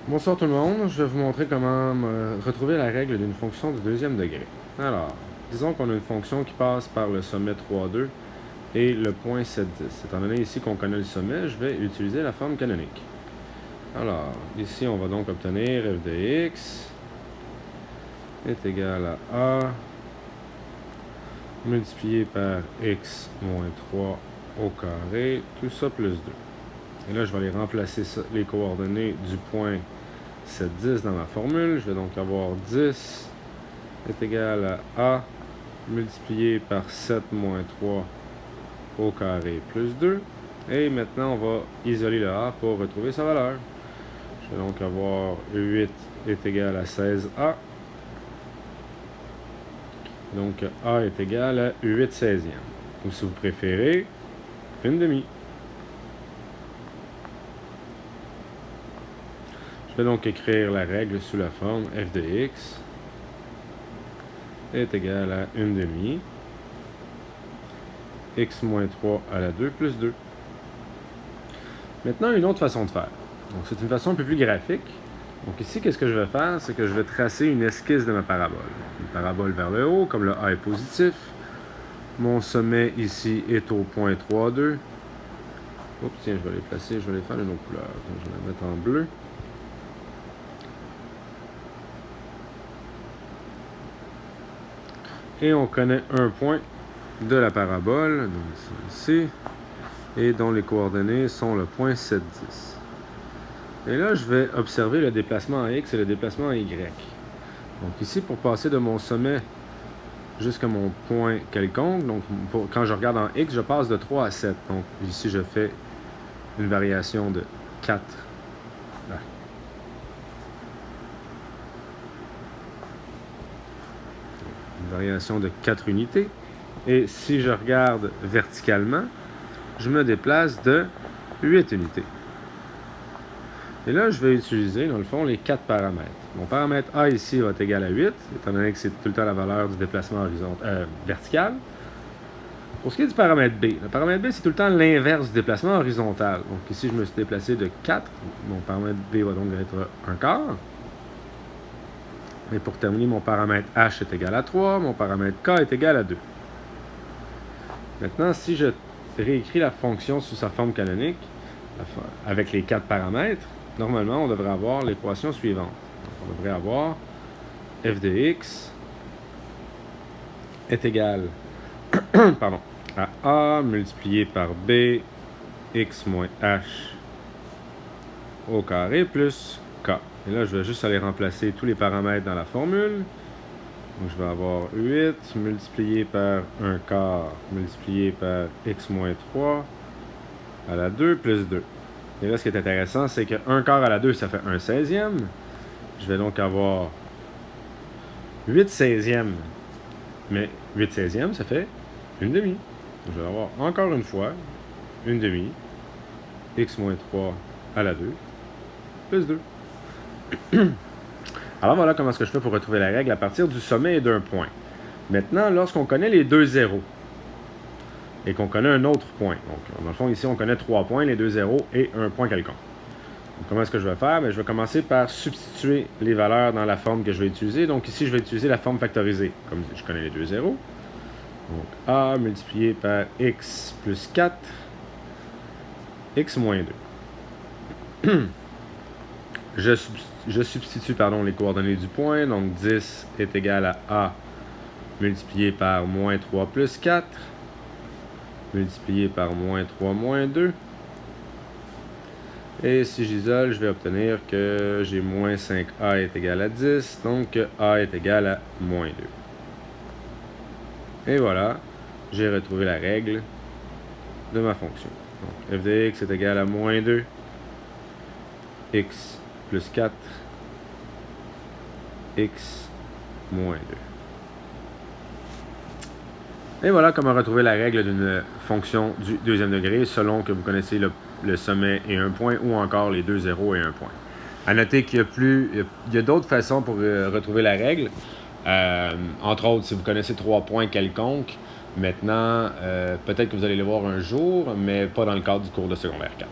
Bonsoir tout le monde, je vais vous montrer comment retrouver la règle d'une fonction du deuxième degré. Alors, disons qu'on a une fonction qui passe par le sommet 3,2 et le point 7,10. Étant donné ici qu'on connaît le sommet, je vais utiliser la forme canonique. Alors, ici on va donc obtenir f de x est égal à a multiplié par x moins 3 au carré, tout ça plus 2. Et là, je vais aller remplacer les coordonnées du point 7,10 dans ma formule. Je vais donc avoir 10 est égal à a multiplié par 7 moins 3 au carré plus 2. Et maintenant, on va isoler le a pour retrouver sa valeur. Je vais donc avoir 8 est égal à 16a. Donc, a est égal à 8 16e. Ou si vous préférez, une demi. Je vais donc écrire la règle sous la forme f de x est égal à 1 demi x moins 3 à la 2 plus 2. Maintenant, une autre façon de faire. Donc, c'est une façon un peu plus graphique. Donc ici, qu'est-ce que je vais faire? C'est que je vais tracer une esquisse de ma parabole. Une parabole vers le haut, comme le a est positif. Mon sommet ici est au point 3,2. Oups, tiens, je vais les placer, je vais les faire d'une autre couleur. Donc, je vais les mettre en bleu. Et on connaît un point de la parabole, donc ici, et dont les coordonnées sont le point 7,10. Et là, je vais observer le déplacement en x et le déplacement en y. Donc ici, pour passer de mon sommet jusqu'à mon point quelconque, donc quand je regarde en x, je passe de 3 à 7. Donc ici, je fais une variation de 4. Une variation de 4 unités. Et si je regarde verticalement, je me déplace de 8 unités. Et là, je vais utiliser, dans le fond, les 4 paramètres. Mon paramètre A ici va être égal à 8, étant donné que c'est tout le temps la valeur du déplacement vertical. Pour ce qui est du paramètre B, le paramètre B, c'est tout le temps l'inverse du déplacement horizontal. Donc ici, je me suis déplacé de 4. Mon paramètre B va donc être un quart. Et pour terminer, mon paramètre H est égal à 3, mon paramètre K est égal à 2. Maintenant, si je réécris la fonction sous sa forme canonique, avec les 4 paramètres, normalement, on devrait avoir l'équation suivante. Donc, on devrait avoir f de x est égal pardon, à a multiplié par b x moins h au carré plus k. Et là, je vais juste aller remplacer tous les paramètres dans la formule. Donc, je vais avoir 8 multiplié par 1 quart multiplié par x moins 3 à la 2 plus 2. Et là, ce qui est intéressant, c'est que 1 quart à la 2, ça fait 1 16e. Je vais donc avoir 8 16e. Mais 8 16e, ça fait une demi. Donc, je vais avoir encore une fois une demi. X moins 3 à la 2 plus 2. Alors voilà comment est-ce que je fais pour retrouver la règle à partir du sommet et d'un point. Maintenant, lorsqu'on connaît les deux zéros et qu'on connaît un autre point, donc dans le fond ici on connaît 3 points, les deux zéros et un point quelconque. Donc, comment est-ce que je vais faire? Bien, je vais commencer par substituer les valeurs dans la forme que je vais utiliser. Donc ici je vais utiliser la forme factorisée, comme je connais les deux zéros. Donc a multiplié par x plus 4, x moins 2. Je substitue les coordonnées du point, donc 10 est égal à a multiplié par moins 3 plus 4, multiplié par moins 3 moins 2. Et si j'isole, je vais obtenir que j'ai moins 5a est égal à 10, donc a est égal à moins 2. Et voilà, j'ai retrouvé la règle de ma fonction. Donc f de x est égal à moins 2, x plus 4, x moins 2. Et voilà comment retrouver la règle d'une fonction du deuxième degré selon que vous connaissez le sommet et un point ou encore les deux zéros et un point. À noter qu'il y a d'autres façons pour retrouver la règle. Entre autres, si vous connaissez 3 points quelconques, maintenant, peut-être que vous allez les voir un jour, mais pas dans le cadre du cours de secondaire 4.